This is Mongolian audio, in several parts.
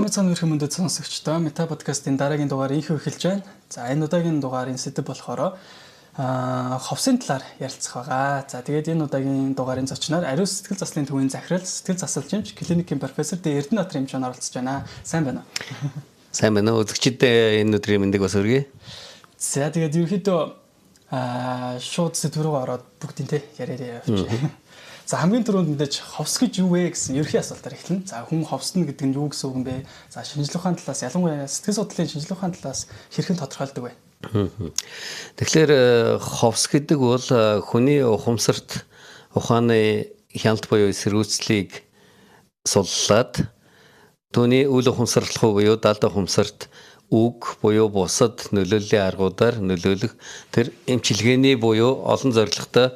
Ямар цаана өрх мөндөд сонсогчдоо Мета подкастын дараагийн дугаар инхүү эхэлж байна. За энэ удаагийн дугаарын сэдэв болохоор ховсын талаар ярилцах байгаа. За тэгээд энэ удаагийн дугаарын зочноор ариун сэтгэл заслын төвийн захирал, сэтгэл засалчимч, клиникийн профессор Эрдэнэбаатар эмчээр оролцож байна. Сайн байна уу? Сайн байна уу? Үзэгчдээ энэ өдрийн мэндийг бас хүргэе. За тэгээд ерөнхийдөө шууд сэдв рүү ороод бүгдинтэй яриараа явчих. За хамгийн түрүүнд мэдээж ховс гэж юу вэ гэсэн ерхий асуултаар эхэлнэ. За хүн ховсно гэдэг нь юу гэсэн үг юм бэ? За шинжилгээ ухааны талаас ялангуяа сэтгэл судлалын шинжилгээ ухааны талаас хэрхэн тодорхойлдог вэ? Тэгэхээр ховс гэдэг бол хүний ухамсарт ухааны хяналт буюу эсэргүүцлийг суллаад түүний үл ухамсарлах буюу далд ухамсарт үг буюу бусад нөлөөллийн аргуудаар нөлөөлөх тэр эмчилгээний буюу олон зорилготой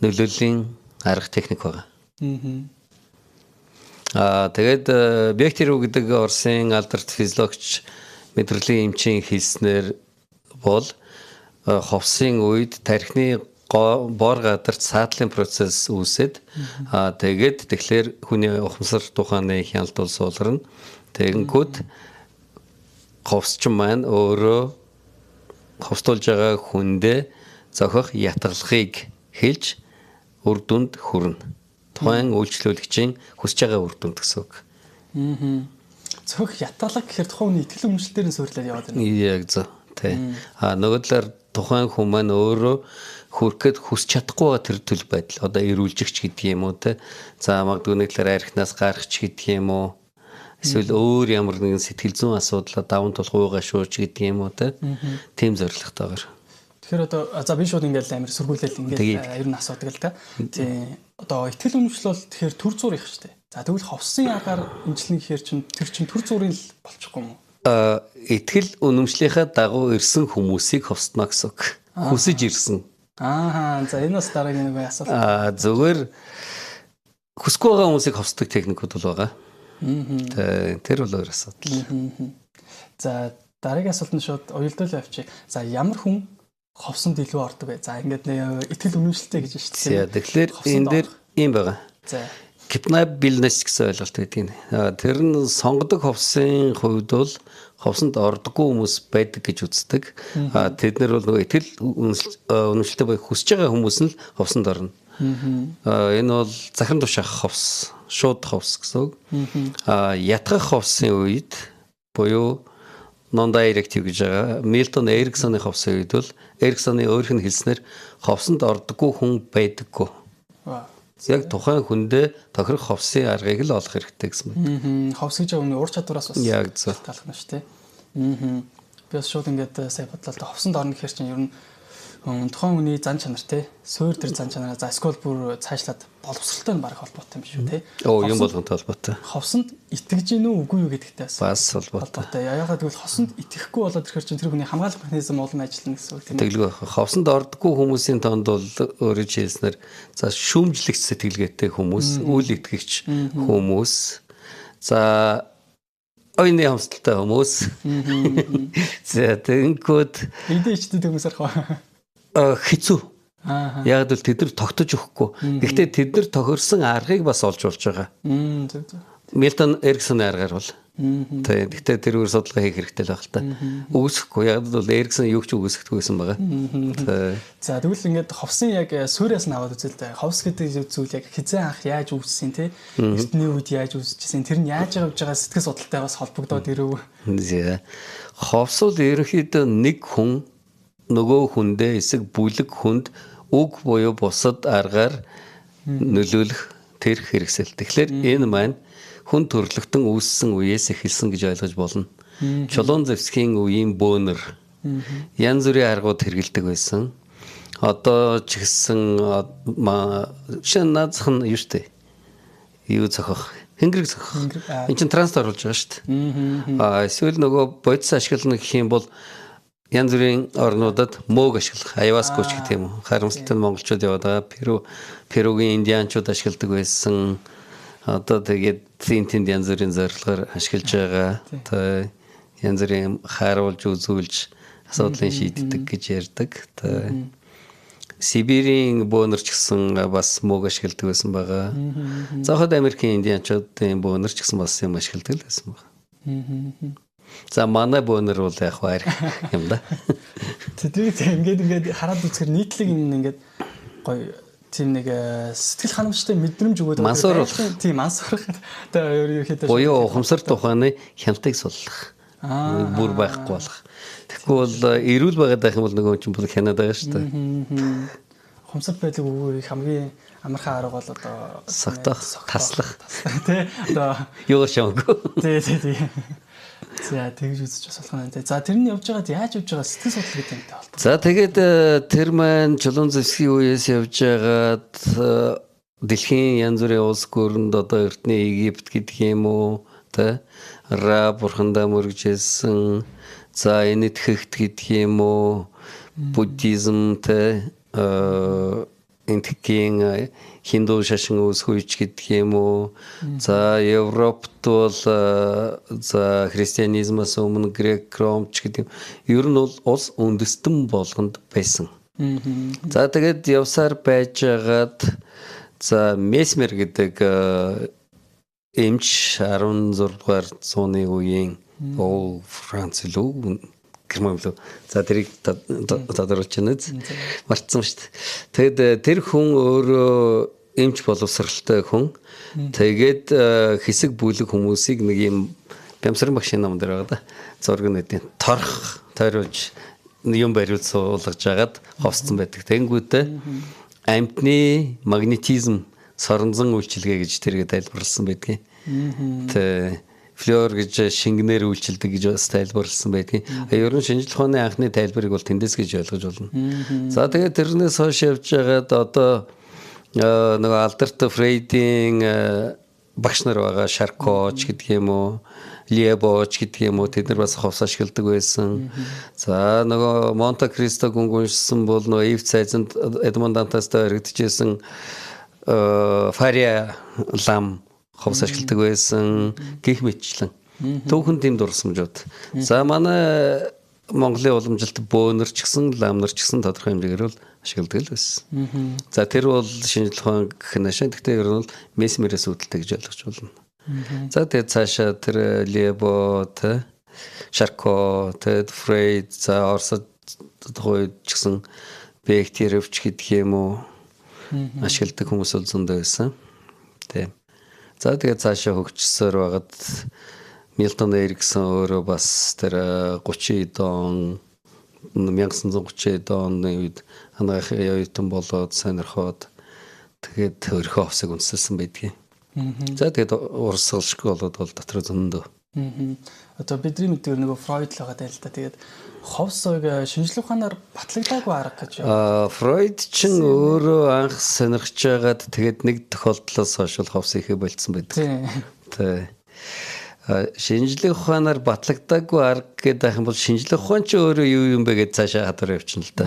нөлөөллийн арга техник байгаа. Тэгээд Бехтерев гэдэг Оросын алдарт физиологч мэдрэлийн эмчийн хэлснээр бол ховсын үед тархины бор гадарт саадлын процесс үүсээд тэгээд тэгэхээр хүний ухамсар тухааны хяналт бол суулгарна. Тэгэнгүүт ховсчин маань өөрөө ховстуулж байгаа хүндээ зохих ятгалахыг хэлж үр дүнд хүрнэ. Тухайн үйлчлүүлэгчийн хүсэж байгаа үр дүнд гэсэн үг. Зохих ятгалаг гэхээр тухайн хүний итгэл үнэмшлэлээр нь суйрлаад яваад байна. Яг зөв. Тий. Нөгөө талаар тухайн хүн маань өөрөө хүрхэд хүсч чадахгүй байгаа тэр төл байдал. Одоо эрүүлжигч гэдэг юм уу те. За магадгүй нэг талаар архинаас гарахч гэдэг юм уу. Эсвэл өөр ямар нэгэн сэтгэл зүйн асуудлаа даван тулах уугаа шууч гэдэг юм уу те. Тийм зорилготойгоор. Тэгэхээр одоо за би шууд ингээд амар сөргүүлэл ингээд ер нь асуудаг л та. Тий. Одоо итгэл үнэмшил бол тэгэхээр төр зур их штэ. За тэгвэл ховсын агаар эмчилнэ гэхээр тэр чин төр зурын л болчихгүй юм уу? Итгэл үнэмшлийнхаа дагуу ирсэн хүмүүсийг ховсноо гэсэн үг. Хүсэж ирсэн. За энэ бас дараагийн нэг асуулт. Зүгээр хүсэхгүй байгаа хүмүүсийг ховсдог техникүүд бол байгаа. Тэр бол өөр асуудал. За дараагийн асуулт нь шууд уялдуулаа авчи. За ямар хүн ховсонд илүү ордог вэ? За ингээд нэг итгэл үнэмшилтэй гэж байна шүү дээ. Тэгэхээр энэ дээр ийм байгаа. За Capability гэсэн ойлголт байдаг. Тэр нь сонгодог ховсын хувьд бол ховсонд ордоггүй хүмүүс байдаг гэж үздэг. Тэд нар бол нөгөө итгэл үнэмшилтэй буй хүсэж байгаа хүмүүс нь л ховсонд орно. Энэ бол захиран тушаах ховс, шууд ховс гэсэн үг. Ятгах ховсын үед буюу non-directive гэж байгаа. Милтон Эриксоны ховсын үед бол Эриксоны өөрийнх нь хэлснээр ховсонд ордоггүй хүн байдаггүй. Яг тухайн хүндээ тохирох ховсын аргыг л олох хэрэгтэй гэсэн байна. Ховс гэж өмнө ур чадвараас бас яг зөв талах нь шүү дээ. Би бас шууд ингээд сая бодлоо ховсонд орно гэхээр чинь ер нь тухайн хүний зан чанар те суур тэр зан чанараа за скол бүр цаашлаад боловсролтой нь баг холбоотой юм биш үү те. Юм болгонтой холбоотой. Ховсонд итгэж гин үү үгүй юу гэдэгтэй бас холбоотой. Яагаад гэвэл ховсонд итгэхгүй болоод ирэхээр чинь тэр хүний хамгаалах механизм олон ажиллана гэсэн үг тийм. Тэглгүй ховсонд ордоггүй хүмүүсийн тонд бол өөрөө хэлснээр за шүүмжлэгч сэтгэлгээтэй хүмүүс, үйл итгэгч хүмүүс, за ойны хамсалтай хүмүүс. За тэгэнгүүт эдээчтэй хүмүүс арах хэцүү. Яг л тэд нар тогтож өгөхгүй. Гэхдээ тэд нар тохирсон аргыг бас олж болж байгаа. Милтон Эриксоны аргаар бол. Гэхдээ тэр үр судалгаа хийх хэрэгтэй л байх л та. Үгүйсэхгүй. Яг л Эриксон юу ч үгүйсэхдэггүйсэн байгаа. За тэгвэл ингээд ховсын яг суурьаас нь аваад үзэл дээ. Ховс гэдэг зүйл яг хизээ анх яаж үүссэн те? Эртний үед яаж үүсчихсэн? Тэр нь яаж явж байгаа сэтгэл судлалтай бас холбогдоод ирв. Ховс бол ерөнхийдөө нэг хүн нөгөө хүндээ эсэг бүлэг хүнд үг буюу бусад аргаар нөлөөлөх тэр хэрэгсэл. Тэгэхээр энэ маань хүн төрлөختөн үүссэн үеэс эхэлсэн гэж ойлгож болно. Чолонзевскийн үеийн бөөнөр янз бүрийн аргууд хэрэгэлдэг байсан. Одоо ч гэсэн шинэ наазах нь юу штэ? Юу зохих? Хэнгэрэг зохих. Энд чинь транст оруулж байгаа штэ. Эсвэл нөгөө бодис ашиглах гэх юм бол янз бүрийн орнуудад мөөг ашиглах, аяваскоч гэх юм уу. Харамсалтай нь монголчууд яваад байгаа. Перугийн индианчууд ашигладаг байсан. Одоо тэгээд тэнд янз бүрийн зорилгоор ашиглаж байгаа. Тэ янз бүрийн харуулж үзүүлж асуудлыг шийддэг гэж ярьдаг. Тэ Сибирийн бөөнөр ч гэсэн бас мөөг ашигладаг байсан байгаа. Зохиод Америкийн индианчуудын бөөнөр ч гэсэн бас юм ашигладаг байсан байгаа. За манай бөөнөр бол яг баяр юм да. Тэднийг ингээд хараад үзэхэр нийтлэг ингээд гоё тийм нэг сэтгэл ханамжтай мэдрэмж өгөөд тийм мансууруулах. Тэгээ ерөөхдөө буюу ухамсар тухайны хяналтыг суллах. Бүр байхгүй болох. Тэгэхгүй бол эрүүл байгаад байх юм бол нөгөө чинь бол хянаад байгаа шүү дээ. Ухамсар байдлыг өгөх хамгийн амархан арга бол одоо согтох, таслах. Тэ одоо юу шонгоо. Тий. За тэгж үзэж бас болох юм. За тэрний явж байгаад яаж явж байгаа сэтгэл судлал гэдэг юмтай холбоотой. За тэгээд тэр маань чулуун зэвсгийн үеэс явж байгаад дэлхийн янз бүрийн улс гүрэнд одоо эртний Египт гэдэг юм уу тэ Ра бурхандаа мөргөжсэн. За энэтхэгт гэдэг юм уу буддизм тэ энтхийн хинду шашин үсгүйч гэдэг юм уу. За Европт бол за христианизмаас өмнө грек ромч гэдэг. Ер нь бол улс үндэстэн болгонд байсан. За тэгээд явсаар байжгаад за Месмер гэдэг эмч 16 дугаар зууны үеийн Франц лөө Герман лөө за тэрийг тодорхойлж байна. Мартсан шүү дээ. Тэгэд тэр хүн өөрөө эмч боловсралтай хүн. Тэгээд хэсэг бүлэг хүмүүсийг нэг юм бямсрын багшийн ном дээр байгаа да. Зураг нэдийн торх тойруулж юм бариуд суулгаж агаад ховсцсон байдаг. Тэнгүүтээ амьтны магнетизм соронзон үйлчилгээ гэж тэрийг тайлбарласан байдаг. Тэ флёр гэж шингэнээр үйлчилдэг гэж бас тайлбарласан байдаг. Ер нь шинжлэх ухааны анхны тайлбарыг бол тэндээс гэж ойлгож болно. За тэгээд тэрнээс хойш явж байгаад одоо нөгөө Альберт Фрейдийн багш нар байгаа Шаркоч гэдэг юм уу, Лебоч гэдэг юм уу тэд нар бас ховс ашигладаг байсан. За нөгөө Монте Кристо гүнгүншсэн бол нөгөө Ив Цайзанд Эдмонд Дантастай өргөдөжсэн Фария Лам ховс ашигладаг байсан гэх мэтчлэн түүхэн тийм дурсамжууд. За манай Монголын уламжилт бөөнөр ч гэсэн ламнар ч гэсэн тодорхой хэмжээгээр бол ашигладаг л байсан. За тэр бол шинжлэх ухаан гэх нэшээ. Гэхдээ ер нь бол Месмерээс үүдэлтэй гэж ойлгож болно. За тэгээд цаашаа тэр Лебо, Шарко, Фрейд, за Оросд тухайд ч гэсэн Бехтеревч гэдэг юм уу ашигладаг хүмүүс бол зөндөө байсан. Тийм. За тэгээд цаашаа хөгжсөөр байгаад Милтон Эриксон өөрөө бас тэр 30 он 1930 оны үед анагаах оюутан болоод сонирхоод тэгээд өөрийнхөө овсыг үндэслэсэн байдгийг. За тэгээд урсгалшгүй болоод бол дотор зөндөө. Одоо бидний мэдгээр нөгөө Фройд л байгаа даа л да. Тэгээд ховсыг шинжлэх ухаанаар батлагдаагүй арга гэж. Фройд ч өөрөө анх сонирхож байгаад тэгээд нэг тохиолдлоос хойш ховс ихэ болцсон байдаг. Тий. Шинжлэх ухаанаар батлагдаагүй арга гэдэг юм бол шинжлэх ухаан ч өөрөө юу юм бэ гэж цаашаа хадвар явчихна л да.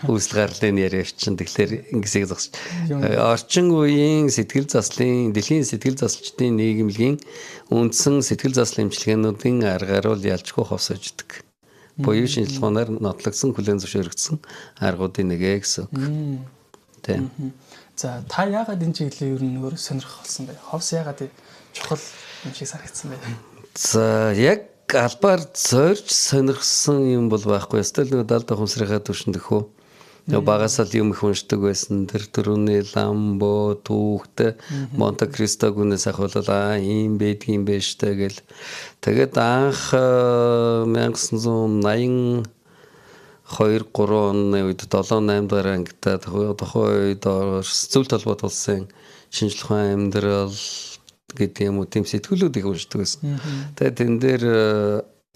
Үүсэл гарлын яриа явчихна. Тэгэхээр ингэсийг зогсож. Орчин үеийн сэтгэл заслын дэлхийн сэтгэл заслчдын нийгэмлэгийн үндсэн сэтгэл заслын эмчилгээнүүдийн аргаар бол ялчгүй ховс өгдөг. Буюу шинжлэх ухаанаар нотлогдсон хүлээн зөвшөөрөгдсөн аргуудын нэгэ гэсэн үг. Тийм. За та яагаад энэ чиглэлээр ер нь өөр сонирхох болсон бэ? Ховс яагаад чухал юм шиг санагдсан бэ? За яг албаар зорж сонирхсан юм бол байхгүй. Эсвэл нэг далд ухамсарынхаа төвшөнд өгөө. Яг багасаа л юм их уншдаг байсан. Тэр төрөний Ламбо, Түүхтэй, Монте Кристо гүнээс ахвал ийм байдгийн байж та гэл. Тэгээд анх 1980 2-3 оны үед 7-8 дараа ангидаа тухайн үед зөвлөлт толгойд улсын шинжлэх ухааны амьдрал гэдэг юм уу тийм сэтгүүлүүдийг уншдаг байсан. Тэгээд тэн дээр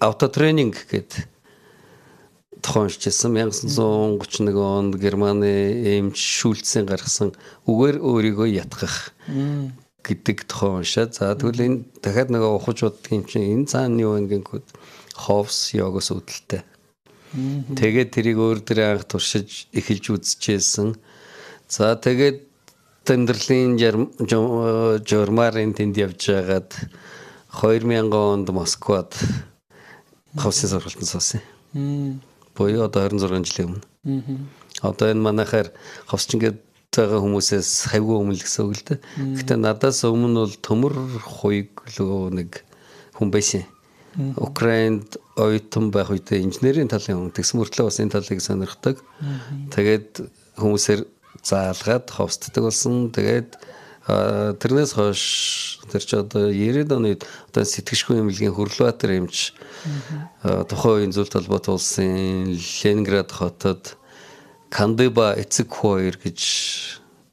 автотренинг гэдэг тохиолжсэн 1931 онд Германы эмч Шульцийн гаргасан үгээр өөрийгөө ятгах гэдэг тухай уншаад за тэгвэл энэ дахиад нэг ухаж удгийн чинь энэ цаана юу вэ гэнгүүт ховс йогос үүдэлтэй. Тэгээд тэрийг өөр дөрөө анх туршиж эхэлж үзчихсэн. За тэгээд Тэмдэрлийн журмарын тэнд явж байгаад 2000 онд Москвад ховсын сургалтанд суусан. Буюу одоо 26 жилийн өмнө. Одоо энэ манайхаар ховсч ингээд байгаа хүмүүсээс хавгүй өмнө л гэсэн үг л дээ. Гэхдээ надаас өмнө бол төмөр хуйг лөө нэг хүн байсан. Украинд оюутан байх үедээ инженерийн талын хүн тэгсэн мөртлөө бас энэ талыг сонирхдаг. Тэгээд хүмүүсээр заалгаад ховсддаг болсон. Тэгээд тэрнээс хойш тэр ч одоо 90-ад оны одоо сэтгэшгүй эмнэлгийн Хөрлөбаатар эмч тухайн үеийн зөвлөлт холбоот улсын Ленинград хотод Кандыба эцэг хоёр гэж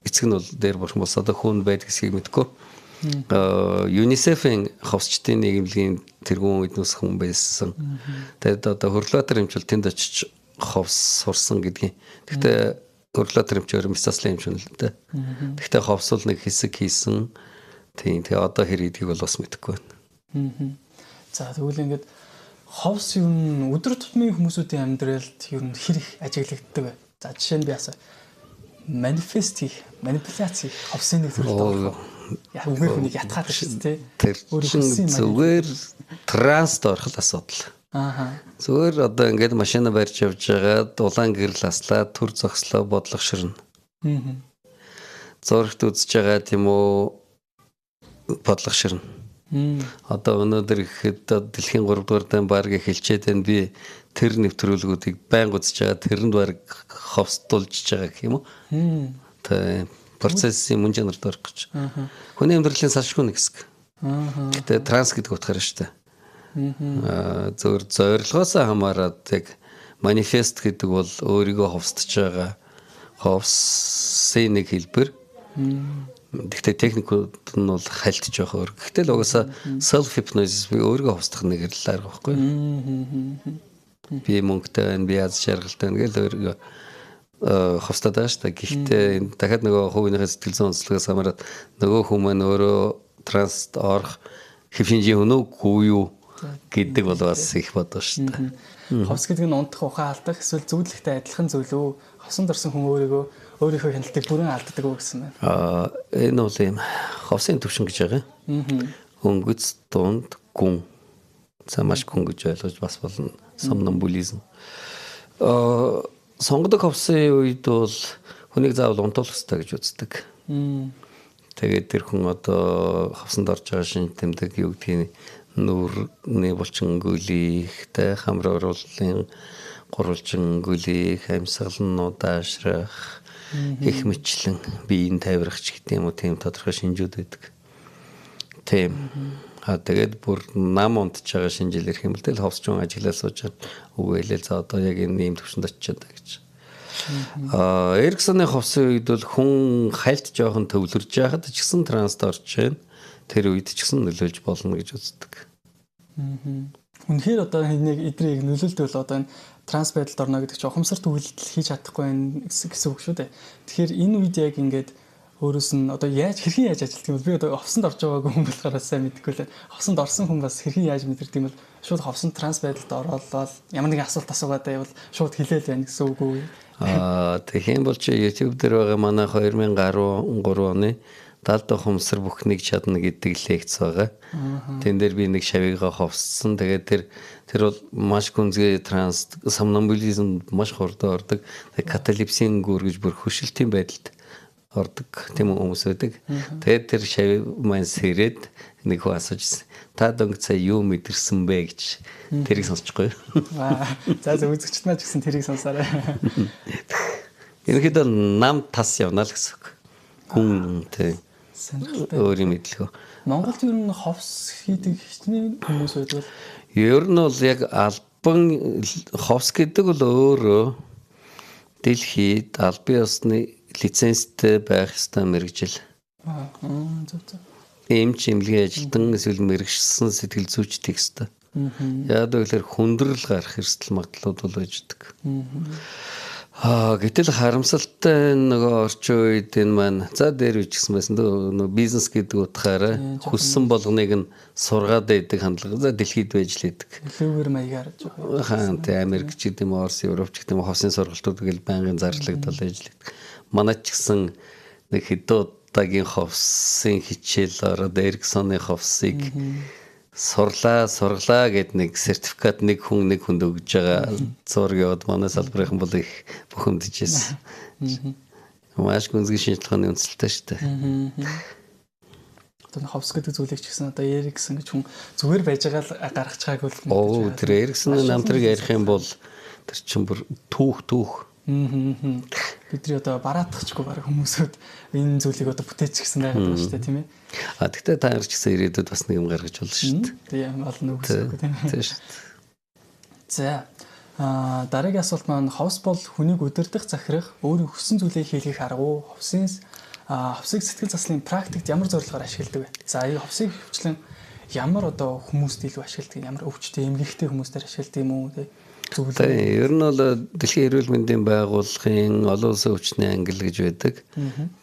эцэг нь бол дээр бурхан болсон одоо хүн байдаг гэдгийг мэдгүй. ЮНИСЕФ-ийн ховсчдын нийгэмлэгийн тэргүүн эднүс хүн байсан. Тэгээд одоо Хөрлөбаатар эмч бол тэнд очиж ховс сурсан гэдгийг. Гэхдээ Хөрлөбаатар эмч өөр мисцаслын эмч юм л дээ. Гэхдээ ховсол нэг хэсэг хийсэн. Тийм. Тэгээ одоо хэр идэх бол бас мэдэхгүй байна. За тэгвэл ингээд ховс юу н өдөр тутмын хүмүүсийн амьдралд юу н хэр их ажиглагддаг вэ? За жишээ нь би асуу. Манифест хийх, манипуляц хийх ховсын нэг төрөлд байна. Яг үгээр хүнийг ятгаад шүү дээ. Тэр зүгээр транст орох асуудал. Зүгээр одоо ингээд машина барьж явж байгаад улаан гэрэл аслаад төр зогслоо бодлого ширнэ. Зурагт үзэж байгаа тийм үү бодлого ширнэ. Одоо өнөөдөр ихэд дэлхийн 3 дугаар дан баг эхэлчихэд байна би тэр нэвтрүүлгүүдийг байнга үзэж байгаа тэрэнд баг ховсдуулж байгаа гэх юм уу? Тэ процессын мөн чанарт орох гэж. Хүний амьдралын салшгүй нэг хэсэг. Гэтэ транс гэдэг утгаар шүү дээ. Зөвхөн зорилгоос хамаарат яг манифест гэдэг бол өөрийгөө ховсдож байгаа ховсын нэг хэлбэр. Гэхдээ техникүүд нь бол хайлтж явах өөр. Гэхдээ л угаасаа self hypnosis би өөрийгөө ховсдох нэг арга байхгүй. Би мөнгөтэй байна, би аз жаргалтай байна гэж өөрийгөө ховстаад байгаа шүү дээ. Гэхдээ дахиад нөгөө хувийнхээ сэтгэл зүйн онцлогоос хамаарат нөгөө хүмүүс өөрөө транст орох хэвшинжийн өнөөгүй юу гэдэг бол бас их бодож шүү дээ. Ховс гэдэг нь унтах, ухаан алдах эсвэл зөвлөлттэй адилхан зүйл үү? Ховсонд орсон хүн өөрийнхөө хяналтыг бүрэн алддаг уу гэсэн байна. Энэ бол юм ховсын төвшин гэж байгаа. Өнгөц, дунд, гүн. За маш гүн гэж ойлгож бас болно. Сомнамбулизм. Сонгодог ховсын үед бол хүнийг заавал унтуулах хэрэгтэй гэж үздэг. Тэгээд тэр хүн одоо ховсонд орж байгаа шин тэмдэг юу гэдгийг нүрний булчин гүлийхтэй хамар оруулын гурвалжин гүлийх амьсгал нь удаашрах гэх мэтлэн биеийн тайврахч гэдэг юм уу тийм тодорхой шинжүүд байдаг. Тийм. Тэгээд бүр нам унтж байгаа шинжил ирэх юм л тэл ховсчун ажиглал сууж үгээлэл за одоо яг энэ ийм төвшөнд очиод байгаа гэж. Эриксоны ховсын үед бол хүн хальт жоохон төвлөрж яхад ч гэсэн транст орж байна. Тэр үед ч гэсэн нөлөөлж болно гэж үздэг. Үнэхээр одоо нэг эдрийг нөлөөлдөг бол одоо энэ транс байдалд орно гэдэг чинь ухамсарт үйлдэл хийж чадахгүй байх гэсэн үг шүү дээ. Тэгэхээр энэ үед яг ингээд өөрөөс нь одоо хэрхэн яаж ажилтдаг юм бол би одоо ховсонд орж байгаагүй хүн болохоор сайн мэдэхгүй л. Ховсонд орсон хүн бас хэрхэн яаж мэдэрдэг юм бол шууд ховсонд транс байдалд оролцоод ямар нэгэн асуулт асуугаад байвал шууд хэлээл байна гэсэн үг үү? Тийм бол чи YouTube дээр байгаа манай 2013 оны 70 ухамсар бүхнийг чадна гэдэг лекц байгаа. Тэн дээр би нэг шавьяага ховссон. Тэгээд тэр бол маш гүнзгий транс сомнамбулизм маш хурдан ордог. Каталипсийн гүр гэж бүр хөшөлтийн байдалд ордог тийм хүмүүс байдаг. Тэгээд тэр шавь маань сэрээд нэг хөө асууж та дөнгөж сая юу мэдэрсэн бэ гэж тэрийг сонсчихгүй. За үзэгчд маань ч гэсэн тэрийг сонсоорой. Ерөнхийдөө нам тас явна л гэсэн үг. Гүн тийм өөрийн мэдлэгөө. Монголд ер нь ховс хийдэг хичнээн хүмүүс байдаг. Ер нь бол яг албан ховс гэдэг бол өөрөө дэлхийд албан ёсны лицензтэй байх ёстой мэргэжил. Эмч эмнэлгийн ажилтан эсвэл мэрэгчсэн сэтгэл зүйчдийг ёстой. Яг л хүндрэл гарах эрсдэл магадлалууд бол байждаг. Гэтэл харамсалтай нөгөө орчин үед энэ маань за дээр үуч гэсэн байсан нөгөө бизнес гэдэг утгаараа хүссэн болгоныг нь сургаад байдаг хандлага за дэлхийд байж л байдаг. Илүүгээр маягаар жоох. Хаан тэ Америк ч гэдэг юм уу Орос, Европ ч гэдэг юм уу ховсын сургалтууд гэл байнгын зарлагдал байж л байдаг. Манай ч гэсэн нэг хэдэн удаагийн ховсын хичээл ороод Эриксоны ховсыг сургалаа гэд нэг сертификат нэг хүнд өгж байгаа зураг яваад манай салбарын бол их бухимдж ирсэн. Маш гүнзгий шинжилгээний үндэслэлтэй шүү дээ. Одоо ховс гэдэг зүйлийг ч гэсэн одоо Эриксон гэж хүн зүгээр байж байгаа л гаргаж байгааг бол Оо тэр Эриксны намтрыг ярих юм бол тэр чинь бүр түүх. Бидний одоо бараадахчгүй баг хүмүүсүүд энэ зүйлийг одоо бүтээч гэсэн байгаад байна шүү дээ тийм ээ. Тэгтээ та нар ч гэсэн ирээдүйд бас нэг юм гаргаж болно шүү дээ. Тийм олон үг гэсэн үг тийм ээ. Тийм шүү дээ. За дараагийн асуулт маань ховс бол хүнийг удирдах, захирах, өөрийн хүссэн зүйлийг хийх арга. Ховсыг сэтгэл заслын практикт ямар зорилгоор ашигладаг вэ? За энэ ховсыг хөвчлэн ямар одоо хүмүүст илүү ашигладаг, ямар өвчтэй, эмгэгтэй хүмүүстээр ашигладаг юм уу? Ер нь бол Дэлхийн эрүүл мэндийн байгууллагын олон улсын өвчтний ангил гэж байдаг.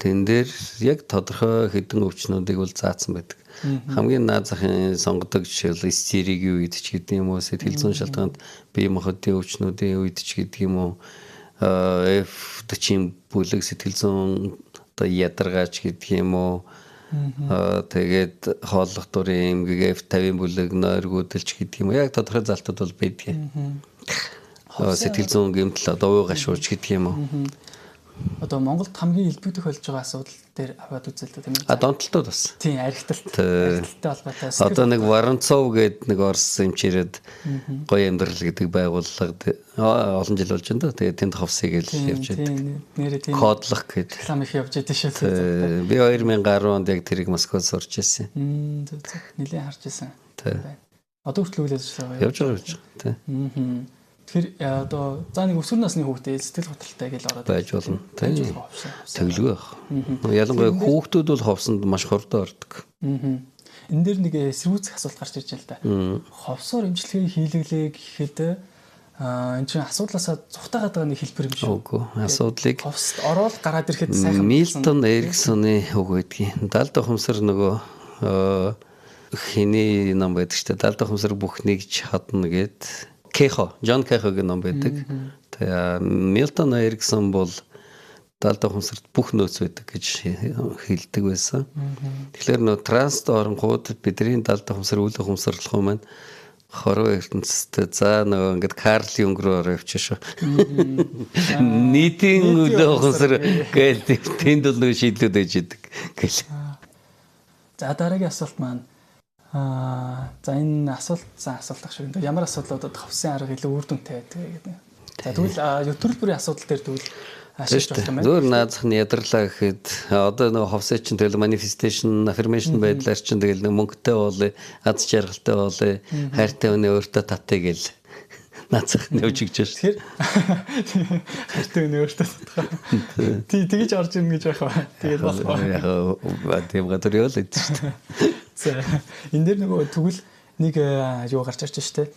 Тэн дээр яг тодорхой хэдэн өвчнүүдийг бол заасан байдаг. Хамгийн наад захын сонгодог жишээл STR-ийн үед ч гэдэг юм уу, сэтгэл зүйн шалтгаанд бие махбодын өвчнүүдийн үед ч гэдэг юм уу, F40 бүлэг сэтгэл зүйн одоо ядаргаач гэдэг юм уу, тэгээд хооллох дурын эмгэг F50 бүлэг нойргүүдэлч гэдэг юм уу, яг тодорхой залтууд бол байдаг. Сэтгэл зүйн гэмтэл одоо уу гашууч гэдэг юм уу. Одоо Монголд хамгийн илбэгдэх болж байгаа асуудал дээр аваад үзэл тийм ээ. Донтолтууд бас. Тийм, архиталтай холбоотой. Одоо нэг Воронцов гэдэг нэг Орос эмчирэд гоё амьдрал гэдэг байгууллага олон жил болж байна да. Тэгээд тэнд ховсыг л явж байдаг. Нэрээ тийм. Кодлох гэдэг. Реклам их явж байдаг шүү. Би 2010 онд яг тэрийг Москвад сурч ирсэн. Нилээн харж ирсэн. Одоо хүртэл үйл ажиллагаа явж байгаа. Тийм. Тэгэхээр одоо за нэг өсвөр насны хүүхдээ сэтгэл хөдлөлтэй гэж ороод байж болно. Тэглгүй байх. Ялангуяа хүүхдүүд бол ховсонд маш хурдан ордог. Энэ дээр нэг эсвүүцэх асуулт гарч ирж байна л да. Ховсоор эмчилгээ хийлгэлээ гэхэд энэ чинь асуудлаасаа зүхтаагаад байгаа нэг хэлбэр юм шүү. Үгүй. Асуудлыг ховсд ороод гараад ирэхэд сайхан Милтон Эриксоны үг байдгийн. Далд ухамсар нөгөө хиний ном байдаг ч далд ухамсар бүхнийг чадна гэд Джон Кехогийн ном байдаг. Тэгээ Милтон Эриксон бол далд ухамсарт бүх нөөц байдаг гэж хэлдэг байсан. Тэгэхээр нөө транст оронгууд бидний далд ухамсар үл ухамсарлах юм маань хорвоо ертөнцтэй за нөгөө ингээд Карл Юнг руу ороо явчих шүү. Нийтийн үл ухамсар гэдэг тэнд бол нэг шийдлүүд байж идэг гэл. За дараагийн асуулт маань за энэ асуулт ах шиг. Ямар асуудлуудад ховсын арга илүү үр дүнтэй байдаг гэдэг. За тэгвэл төрөл бүрийн асуудал дээр тэгвэл ашиглаж болох юм байна. Зөөр наазах нь ядарлаа гэхэд одоо нөгөө ховсын чинь тэгэл manifestation, affirmation байдлаар чинь тэгэл мөнгөтэй болъё, аз жаргалтай болъё, хайртай өнөө өөртөө татъя гэл наазах нь явж гэж байна. Тэгэхээр хайртай өнөө өөртөө татах. Тэгэж орж ирнэ гэж байх ба. Тэгээд болох ба. Тийм гадар явал гэдэг шүү дээ. За энэ дээр нөгөө тэгвэл нэг юу гарч ирж штэ.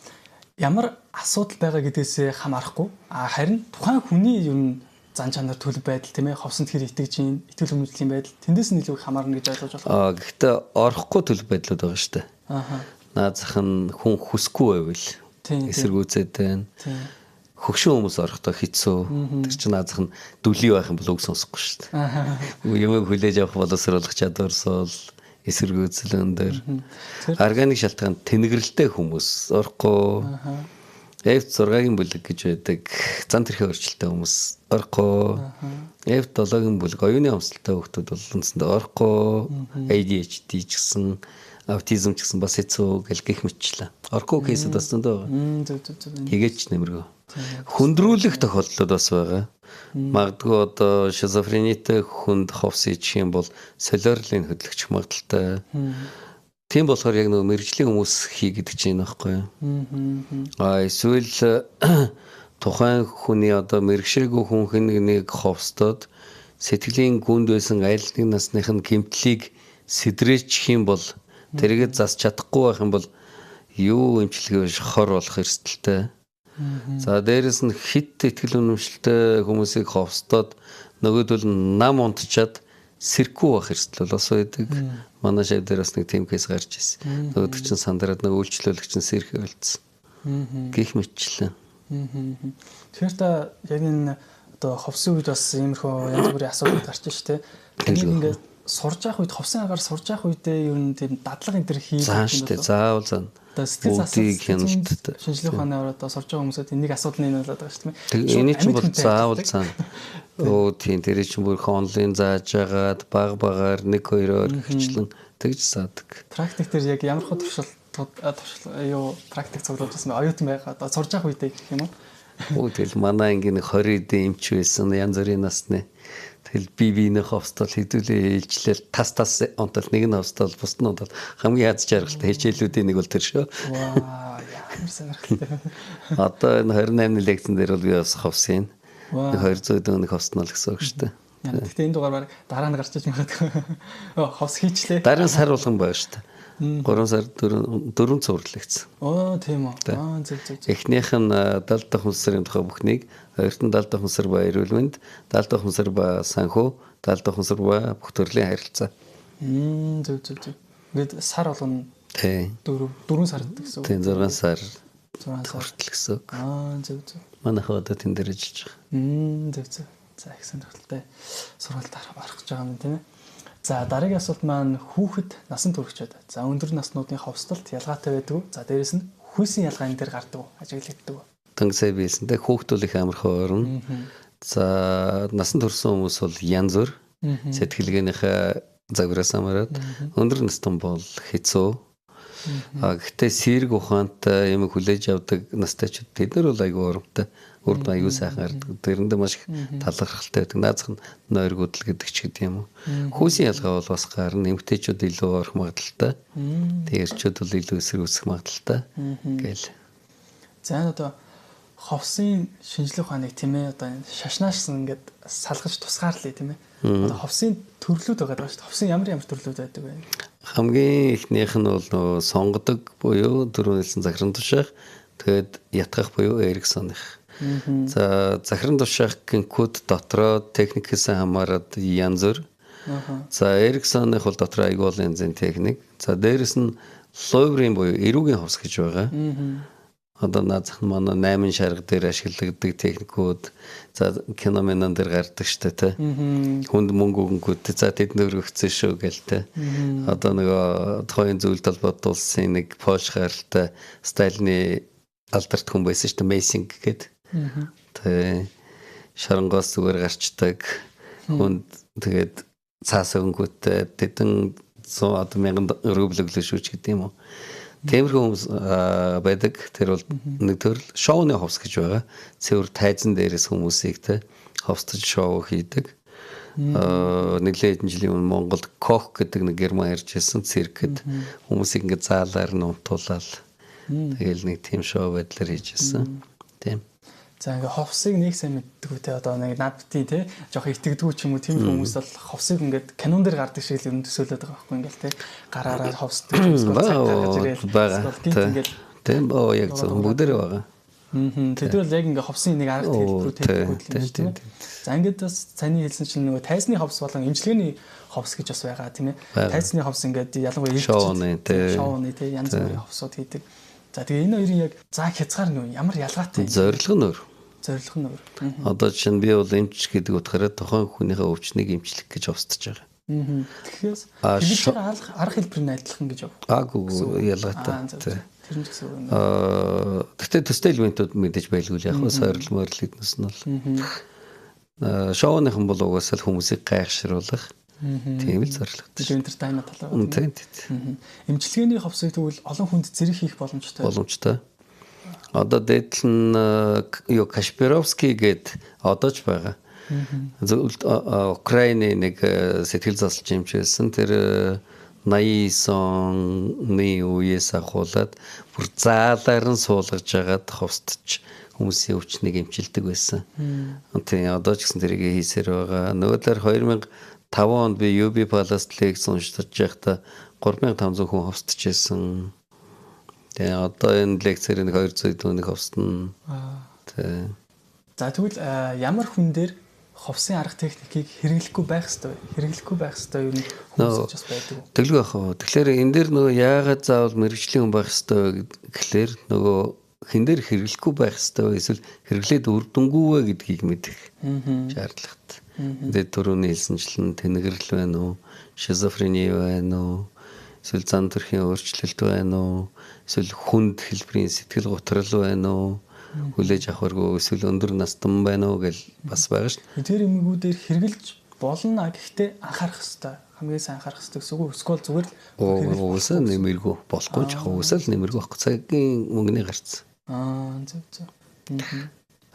Ямар асуудал байгаа гэдгээс хамаарахгүй харин тухайн хүний ер нь зан чанар төлөв байдал тийм ээ ховсонд хэр итгэж ийн итгэл үнэмшлийн байдал тэндээс нь илүү хамаарна гэж ойлгож байна. Гэхдээ орохгүй төлөв байдлууд байгаа штэ. Наазах нь хүн хүсэхгүй байвал эсэргүүцээд байна. Хөгшин хүмүүс орохдоо хэцүү. Тэр чинь наазах нь дүлий байх юм бол үг сонсохгүй штэ. Юмыг хүлээж авах боловсруулах чадварсол эсэргүүцэл өндөр. Органик шалтгаан тэнэгрэлтэй хүмүүс орохгүй. F6-гийн бүлэг гэж байдаг. Зан тэрхээ өөрчлөлттэй хүмүүс орохгүй. F7-гийн бүлэг оюуны амсгалтай хүмүүс бол үндсэндээ орохгүй. ADHD ч гэсэн аутизм ч гэсэн бас хэцүү гэл гих мэтчлээ. Орохгүй кейсүүд бас зөндөө байгаа. Хийгээч нэмэргүй. Хүндрүүлэх тохиолдлууд бас байгаа. Магадгүй одоо шизофренитэй хүнд ховс ичих юм бол солиорлын хөдлөгч магадaltaй. Тийм болохоор яг нөгөө мэрэгжлийн хүмүүс хий гэдэг чинь байхгүй юу? Эсвэл тухайн хүний одоо мэрэгшээгүй хүн нэг ховстод сэтгэлийн гүнд байсан аль нэг насных нь гэмтлийг сэдрээчих юм бол тэргээд зас чадахгүй байх юм бол юу эмчилгээ биш хор болох эрсдэлтэй. За дээрэс нь хит итгэл үнэмшилтэй хүмүүсийг ховстоод нөгөөдөл нам унтчаад сэрхгүй байх эрсдэл бол бас байдаг. Манай шав дээр бас нэг тийм кейс гарч ирсэн. Нөгөөдөг чинь сандраад нэг үйлчлүүлэгч нь сэрхий болцсон. Гэх мэтчлээ. Тэгэхээр та яг энэ одоо ховсын үед бас иймэрхүү янз бүрийн асуудал гарч иж штэ. Ингээд сурж явах үед ховсын агаар сурж явах үедээ ер нь тийм дадлага энэ төр хийх юм байна. Заавал зан. Сэтгэл засалт шинжлэх ухааны ороод сурж байгаа хүмүүсд энийг асуудал нь болоод байгаа шүү дээ. Эний чинь бол заавал цаана. Тийм тэр чинь бүр онлайн зааж агаад баг багаар 1-2-оор хичлэн тэгж саадаг. Практик дээр яг ямар хөө туршил юу практик цуглуулж байсан бэ? Оюутан байгаа. Одоо сурж явах үедээ гэх юм уу? Тэгэл манай ангийн 20 эдэн эмч байсан янз бүрийн насны. Тэгэл биений ховстол хэдүүлээ ээлжлэл тас онтол нэг нь ховстол бусд нь онтол хамгийн аз жаргалтай хичээлүүдийн нэг бол тэр шүү. Ваа, ямар сонирхолтой. Одоо энэ 28-ны лекцэн дээр бол би бас ховсын. 200 дөнгөний ховснол гэсэн үг шүү дээ. Гэхдээ энэ дугаар баг дараа нь гарч иж магадгүй. Ховс хийчлээ. Дараа нь сар болгон байна шүү дээ. 3 сар 4 цуврал лекцэн. Тийм үү. Зөв. Эхнийх нь 70 дахь хүнсрийн тухай бүхнийг, хоёрт нь 70 дахь хүнсэр ба эрүүл мэнд, 70 дахь хүнсэр ба санхүү, 70 дахь хүнсэр ба бүх төрлийн харилцаа. Зөв. Ингээд сар болгоно. Тийм. 4 сар гэсэн үг. Тийм 6 сар. 6 сар гэсэн үг. Зөв. Манайхаа одоо тэн дээр ажиллаж байгаа. Зөв. За их сонирхолтой сургалт арах гэж байгаа юм тийм ээ. За дараагийн асуулт маань хүүхэд насан туршид. За өндөр наснуудын ховстолд ялгаатай байдаг уу? За дээрэс нь хүйсийн ялгаа энэ дээр гардаг уу? Ажиглагддаг уу? Тангсай биелсэнтэй хүүхдүүд их амархан орно. За насан турсан хүмүүс бол янз бүр сэтгэлгээнийхээ загвараас хамаарат өндөр настан бол хэцүү. Гэхдээ сэрэг ухаантай юм хүлээж авдаг настайчууд тэд нар бол айгүй урамтай. Урд аюу сайхан хардаг. Тэрэндээ маш их талархалтай байдаг. Наазах нь нойргуудл гэдэг ч гэдэг юм уу. Хүүсийн ялгаа бол бас гарна. Эмэгтэйчүүд илүү орох магадaltaй. Тэрчүүд бол илүү эсрэг үсэх магадaltaй. Гээл. За одоо ховсын шинжлэх ухааныг тийм ээ одоо шашнаашсан ингээд салгаж тусгаарлаа тийм ээ. Одоо ховсын төрлүүд байгаа шүү дээ. Ховсын ямар төрлүүд байдаг вэ? Хамгийн эхнийх нь бол нөгөө сонгодог буюу дөрөв хэлсэн захиран тушаах. Тэгээд ятгах буюу Эриксоных. За захиран тушаах гинкүүд дотроо техникээс хамаарат янз бүр. За Эриксоных бол дотроо аягүй бол янзын техник. За дээрэс нь Лойврийн буюу эрүүгийн ховс гэж байгаа. Одоо наазах нь манай 8 шарга дээр ашигладаг техникүүд за киноменон дээр гардаг штэ тэ. Хүнд мөнгө өгөнгүүд за тэдний өргөгцсөн шүү гэлтэй. Одоо нөгөө тухайн зүйл толгойд улсын нэг Польш гаралтай стайлны алдарт хүн байсан штэ Мессинг гэдэг. Тэ шарангоос зүгээр гарчдаг. Хүнд тэгээд цаас өнгөтэй тэдэн 100,000 рубль өглөөш гэдэг юм уу. Тиймэрхүү хүмүүс байдаг. Тэр бол нэг төрөл шоуны ховс гэж байгаа. Цэвэр тайзан дээрээс хүмүүсийг те ховстож шоу хийдэг. Нэглээд жилийн өмнө Монголд Кох гэдэг нэг герман ярьж байсан циркэд хүмүүсийг ингээд заалаар нь унтуулаад тэгэл нэг тийм шоу байдлаар хийж байсан. Тийм. За ингээ ховсыг нэг сайн мэддэг үү те одоо нэг наддын те жоох итгэдэггүй ч юм уу тийм хүмүүс бол ховсыг ингээд кинон дээр гардаг шиг л юм төсөөлөд байгаа байхгүй ингээл те гараараа ховсдаг юм гаргаж ирээд тийм яг зөв бүгдээрээ байгаа. Тэд бол яг ингээ ховсын нэг арга хэлбэрүүд хэлбэрүүд тийм. За ингээд бас цааны хэлсэн чинь нөгөө тайзны ховс болон имчилгээний ховс гэж бас байгаа тийм ээ. Тайзны ховс ингээд ялангуяа шоуны те янз бүрийн ховсууд хийдэг. За тэгээ энэ хоёрын яг зааг хязгаар нь ямар ялгаатай? Зорилго нь өөр. Зорилго нь өөр. Одоо чинь би бол эмч гэдэг утгаараа тухайн хүнийхээ өвчнийг эмчлэх гэж овсдож байгаа. Тэгэхээр хэлбэр арга хэлбэр нь адилхан гэж байна. Аагүй ялгаатай. Тэр нь гэсэн үг. Гэхдээ төстэй элементүүд мэдээж байлгүй яг нь сойрол морил гэднээс нь бол шоуныхан бол угаасаа л хүмүүсийг гайхшруулах тийм л зорилготой. Entertainment тал байгаа. Тийм. Эмчилгээний ховсыг тэгвэл олон хүнд зэрэг хийх боломжтой. Боломжтой. Одоо дээдл нь Кашпировский гээд одоо ч байгаа. Украины нэг сэтгэл заслж юмч байсан. Тэр 89 оны үеэс ахуулаад бүр заалаар нь суулгаж агаад ховстож хүмүүсийн өвчнийг эмчилдэг байсан. Тийм одоо ч гэсэн тэрийг хийсээр байгаа. Нөгөөдөр 2005 онд би UB Palace-лекс уншиж байхдаа 3500 хүн ховстож байсан. Тэгээ одоо энэ лекцээр нэг 200 дүүнийг ховстно. Тэг. За тэгвэл ямар хүн дээр ховсын арга техникийг хэрэглэхгүй байх ёстой. Хэрэглэхгүй байх ёстой юм хүмүүс бас байдаг. Тэглэг ах. Тэгэхээр энэ дээр нөгөө яагаад заавал мэрэгжлийн хүн байх ёстой гэхлээр нөгөө хэн дээр хэрэглэхгүй байх ёстой эсвэл хэрэглээд үрдэнгүй вэ гэдгийг мэдэх шаардлагатай. Тэгээд түрүүний хэлсэнчлэн тэнэгэрл байна уу? Шизофрени байна уу? Эсвэл зан төрхийн өөрчлөлт байна уу? Эсвэл хүнд хэлбэрийн сэтгэл готрол байна уу? Хүлээж авахаргүй эсвэл өндөр настан байна уу гэл бас байгаа шүү. Тэр эмгүүдээр хэрглэж болно а гэхдээ анхаарах хэрэгтэй. хамгийн сайн анхаарах хэрэгтэй гэсэн үг. Эсвэл зүгээр Уусаа нэмэргүй болохгүй ч уусаа л нэмэргүй байхгүй. Цагийн мөнгөний гарцсан. Зөв.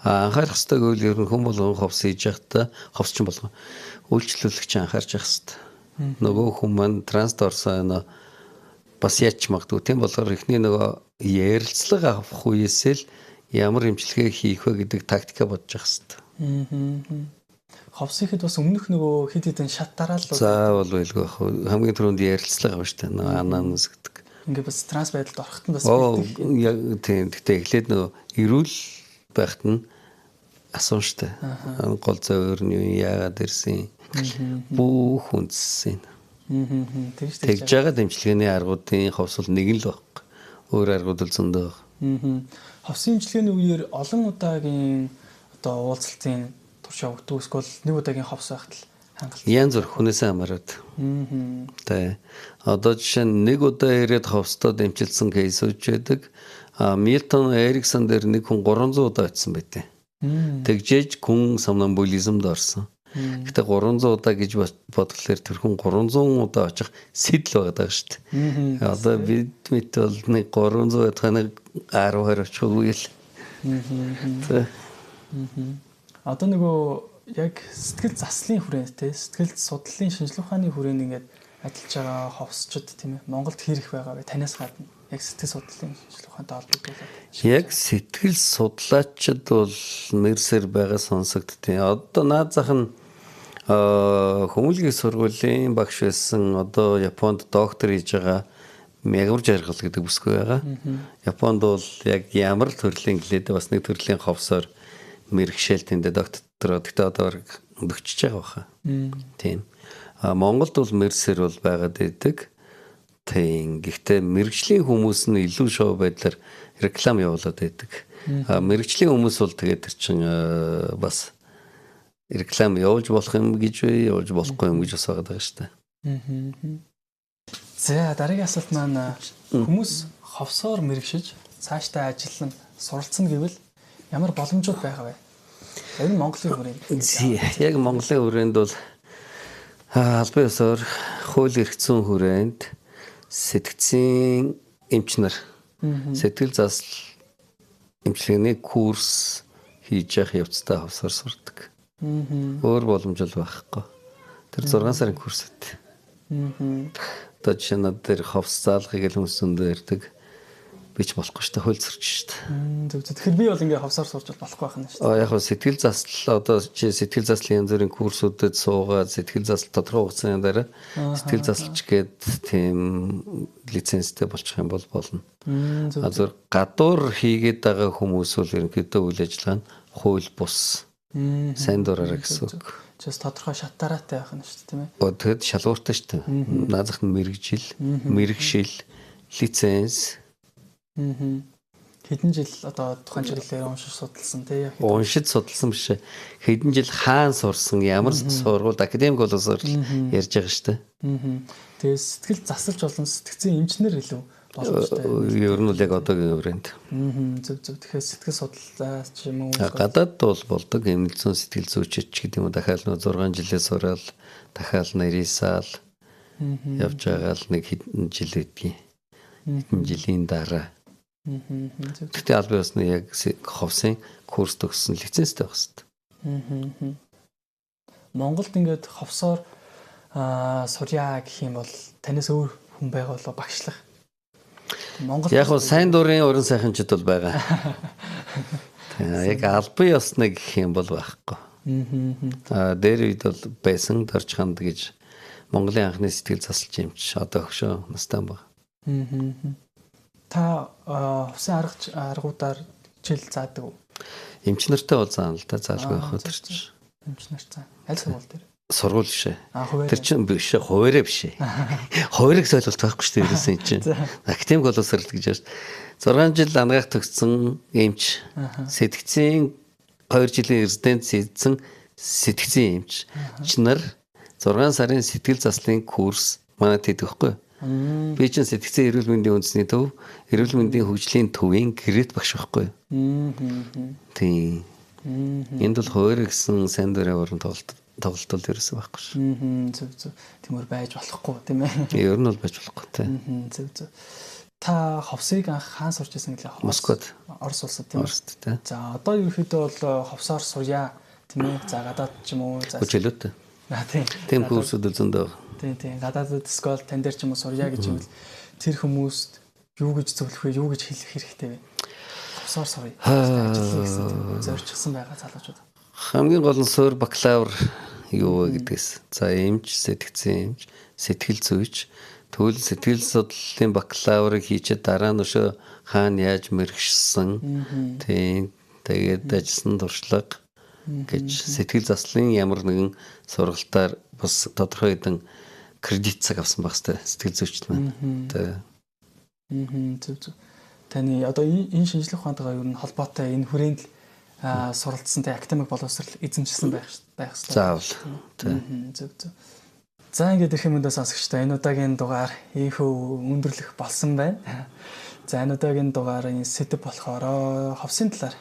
Анхаарах хэрэгтэй гэвэл ер нь хүн болгон ховс хийж явахдаа ховс ч болгон үйлчлүүлэгч анхаарч явах хэрэгтэй. Нөгөө хүн маань транст орсон бас яач магадгүй. Тийм болохоор эхний нөгөө ярилцлага авах үеэс л ямар эмчилгээ хийх вэ гэдэг тактика бодож явах хэрэгтэй. Ховс ихэд бас өмнөх нөгөө хэд хэдэн шат дараалал. Заавал байлгүй ах. Хамгийн түрүүнд ярилцлага авах штэ. Нөгөө анаанус гэдэг. Ингээ бас транс байдалд ороход нь бас яг тийм. Гэтэ эхлээд нөгөө эрүүл байхад нь асуун штэ. Гол зөөр нь яагаад ирсэн? Бүх хүнссэн. Тэгж байгаа дэмжлэгээний аргуудын ховс бол нэг нь л байхгүй. Өөр аргууд л зөндөө байна. Ховсын дэмжлэгээний үеэр олон удаагийн одоо уулзалтын турш явагддаг эсвэл нэг удаагийн ховс байхад л хангалт. Янз бүр хүнээсээ хамаарат. Тэ. Одоо жишээ нь нэг удаа ирээд ховстой дэмжилцсэн кейсүүд байдаг. Милтон Эриксон дээр нэг хүн 300 удаа очсон байдیں۔ Тэгжээж хүн сомнамбулизмд орсон. Гэтэ 300 удаа гэж бодлоор тэр хүн 300 удаа очих сэтэл байгаа шүү дээ. Одоо бид мэт бол нэг 300 тоног 10 очихгүй л. Одоо нөгөө яг сэтгэл заслын хүрээнд сэтгэл судлалын шинжилгээ ухааны хүрээнд ингээд ажиллаж байгаа ховсчид тийм ээ Монголд хэрэг байгаа вэ? Танаас гадна яг сэтгэл судлалын шинжилгээ ухаантай холбогдуулаад. Яг сэтгэл судлаачид бол нэрсээр байгаа сонсогдтыг. Одоо наад зах нь хүмүүнлэгийн сургуулийн багш байсан одоо Японд доктор хийж байгаа Мягвар жаргал гэдэг бүсгүй байгаа. Японд бол яг ямар төрлийн гэлээд бас нэг төрлийн ховсоор мэрэгшээл тэндээ доктороо тэгтээ одоо өгчөж байгаа баха. Тийм. Монголд бол мэрсэр бол байгаад байдаг. Тийм. Гэхдээ мэрэгжлийн хүмүүс нь илүү шоу байдлаар реклам явуулаад байдаг. Мэрэгжлийн хүмүүс бол тэгээд тэр чин бас реклам явуулж болох юм гэж вэ, явуулж болохгүй юм гэж бас байгаа шүү дээ. За дараагийн асуулт маань хүмүүс ховсоор мэрэгшиж цаашдаа ажиллан суралцсан гэвэл ямар боломжууд байгаа вэ? Яг Монголын хүрээнд. Яг Монголын хүрээнд бол албан ёсоор хууль эрх зүйн хүрээнд сэтгцийн эмч нар сэтгэл засал эмчилгээний курс хийж явах явцдаа ховсоор сурдаг. Өөр боломж л байхгүй. Тэр 6 сарын курс үт. Одоо жишээ нь тэр ховс заалгыг л хүмүүс зөндөө ярьдаг. Би ч болохгүй шүү дээ, хууль зөрч шүү дээ. Тэгэхээр би бол ингээ ховсоор сурч болохгүй байх нь шүү дээ. Яг сэтгэл засал одоо чи сэтгэл заслын янз бүрийн курсүүдэд суугаад сэтгэл засал тодорхой хугацааны дараа сэтгэл засалч гээд тийм лицензтэй болчих юм бол болно. Зүгээр гадуур хийгээд байгаа хүмүүс бол ерөнхийдөө үйл ажиллагаа нь хууль бус сайн дураараа гэсэн үг. Just тодорхой шат дараатай байх нь шүү дээ, тийм ээ. Тэгэд шалгууртай шүү дээ. Наазах нь мэрэгжил, мэрэгшил, лиценз. Хэдэн жил одоо тухайн чиглэлээр уншиж судалсан тий. Уншиж судалсан биш. Хэдэн жил хаан сурсан, ямар сургууль академик болоосоор ярьж байгаа шүү дээ. Тэгээ сэтгэл засалж болон сэтгцийн эмчнэр илүү боломжтой. Ер нь л яг одоогийн хүрээнд. Зөв. Тэгэхээр сэтгэл судлаач юм уу? Гадаад бол болдог эмнэлзэн сэтгэл зүйчч гэдэг юм уу дахиад 6 жилээ сураал дахиад нарийсаал явж байгаа л нэг хэдэн жил үдгийн. Хэдэн жилийн дараа. Тэгтээ албан ёсны яг ховсын курс төгссөн лицензтэй байх хэрэгтэй. Монголд ингээд ховсоор сурья гэх юм бол танаас өөр хүн байгуулга багшлах. Монгол яг нь сайн дурын уран сайханчид бол байгаа. Яг албан ёсны гэх юм бол байхгүй. Дээр үед бол байсан Дорж ханд гэж Монголын анхны сэтгэл засалч эмч одоо өгшөө настай баг. Та хувьсан аргуудаар хичээл заадаг уу? Эмч нартай бол заана л та заалгүй байх тэр чинь. Эмч нар цаа. Аль сургууль дээр? Сургууль шээ. Тэр чинь биш хуваарэ биш. Хуваарыг сойлуулт байхгүй шүү дээ ерөөсөн чинь. Академик боловсрол гэж байна. 6 жил ангаах төгссөн эмч, сэтгцийн 2 жилийн резиденц хийсэн сэтгцийн эмч нар 6 сарын сэтгэл заслын курс манайд хийдэг байхгүй. Би чинь сэтгцийн эрүүл мэндийн үндэсний төв, эрүүл мэндийн хөгжлийн төвийн гэрээт багш байхгүй. Тийм. Энд бол хоёр гэсэн сайн дурын уран тоглолтол ерөөсөн байхгүй шүү. Зөв. Тиймэр байж болохгүй тийм ээ. Ер нь бол байж болохгүй те. Зөв. Та ховсыг анх хаан сурч байсан гэлээ. Москвад. Орос улсад тийм ээ. Оросд те. За одоо ерөөхдөө бол ховсоор сурья тийм ээ. За гадаад ч юм уу. Хүчилөөтэй. Тийм. Тийм курсууд зөндөө. Тийм. Гадаадд скол тань дээр ч юм уу сурья гэж юм л тэр хүмүүст юу гэж зөвлөх вэ? Юу гэж хэлэх хэрэгтэй вэ? Ховсоор сурья. Ажиллах гэсэн зорьчихсан байгаа залуучууд. Хамгийн гол нь суур бакалавр юу вэ гэдгээс. За эмч, сэтгцэн эмч, сэтгэл зүйч, тэгвэл сэтгэл судлалын бакалаврыг хийчихэд дараа нь өшөө хаана яаж мэрэгшсэн. Тийм. Тэгээд ажилласан туршлага гэж сэтгэл заслын ямар нэгэн сургалтаар бас тодорхой хэдэн кредит цаг авсан байх хэвээр сэтгэл зүйчт маань. Зөв. Таны одоо энэ шинжлэх ухаантайгаа ер нь холбоотой энэ хүрээнд суралцсан академик боловсрол эзэмшсэн байх хэрэгтэй. Заавал. Зөв. За ингээд ирэх юмдаа сонсогчтой энэ удаагийн дугаар ийхүү өндөрлөх болсон байна. За энэ удаагийн дугаарын сэдэв болохоор ховсын талаар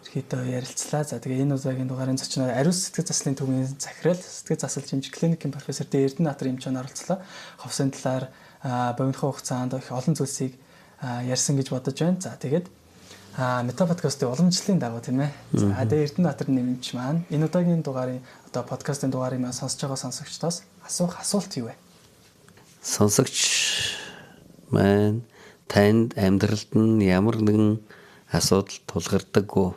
ерхийдөө ярилцлаа. За тэгээ энэ удаагийн дугаарын зочноор Ариус сэтгэл заслын төвийн захирал сэтгэл засал эмч клиникийн профессор Эрдэнэтбаатар эмч оролцлоо. Ховсын талаар богинохон хугацаанд их олон зүйлсийг ярьсан гэж бодож байна. За тэгээд Мета подкастын уламжлалын дагуу тийм ээ. За тэгээд Эрдэнэтбаатар нэмэмч маань энэ удаагийн дугаарын одоо подкастын дугаарыг маань сонсож байгаа сонсогчдоос асуух асуулт юу вэ? Сонсогч маань танд амьдралд нь ямар нэгэн асуудал тулгардаг уу?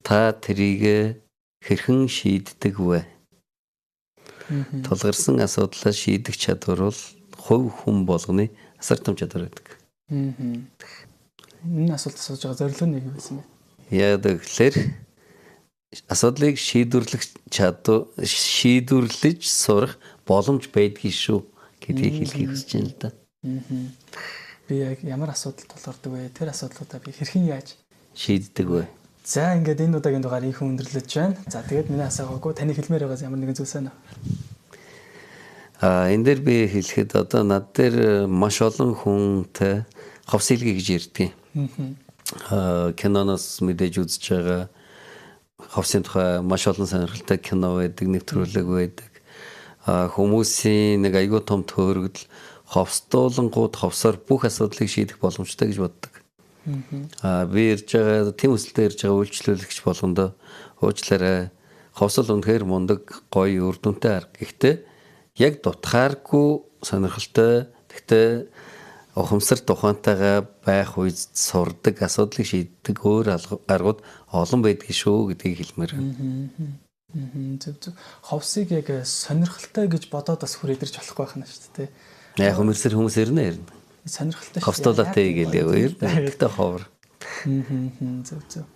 Та тэрийг хэрхэн шийддэг вэ? Тулгарсан асуудлаа шийдэх чадвар бол хувь хүн болгоны асар том чадвар байдаг. Энэ асуулт асууж байгаа зорилго нь юу байсан бэ? Яг тэгэхээр асуудлыг шийдвэрлэж сурах боломж байдгийг шүү гэдгийг хэлхийг хүсэж байна л да. Би яг ямар асуудал тулгардаг вэ? Тэр асуудлуудаа би хэрхэн яаж шийддэг вэ? За ингээд энэ удаагийн дугаар их өндөрлөж байна. За тэгээд миний асуугаагүй таны хэлмээр байгаас ямар нэгэн зүйлс байна уу? Энэ дээр би хэлэхэд одоо над дээр маш олон хүнтэй ховсилги гэж ярьдгийг. Киноноос мэдээж үзэж байгаа ховсын тухай маш олон сонирхолтой кино байдаг, нэвтрүүлэг байдаг. Хүмүүсийн нэг айгүй том төөрөгдөл ховсдуулангууд ховсоор бүх асуудлыг шийдэх боломжтой гэж боддог. Би ирж байгаа тийм өсөлтөд ирж байгаа үйлчлүүлэгч болгондоо уучлаарай. Ховсол үнэхээр мундаг, гоё, үр дүнтэй арга. Гэхдээ яг дутхааргүй сонирхолтой. Гэхдээ ухамсар тухайнтайгаа байх үед сурдаг, асуудлыг шийддэг өөр аргууд олон байдаг шүү гэдгийг хэлмээр байна. Зөв. Ховсыг яг сонирхолтой гэж бодоод бас хүрээдэрч болохгүй байна шүү дээ. Яг хүмүүсэр хүмүүс ирнэ. Сонирхолтой шүү. Ховстолоотой гэлээ. Гэхдээ ховор. Зөв.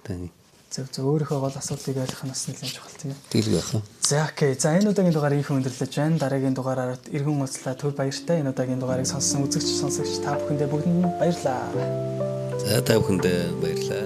Таны. Зөв. Өөрийнхөө гол асуудлыг ойлгох нь бас нэлээд чухал тийм ээ. Тэгэл байх. За окей. За энэ удаагийн дугаар их өндөрлөж байна. Дараагийн дугаараар иргэн уулзлаа. Түр баяртай. Энэ удаагийн дугаарыг сонссон үзэгч сонсогч та бүхэндээ бүгдэнд баярлалаа. За та бүхэндээ баярлалаа.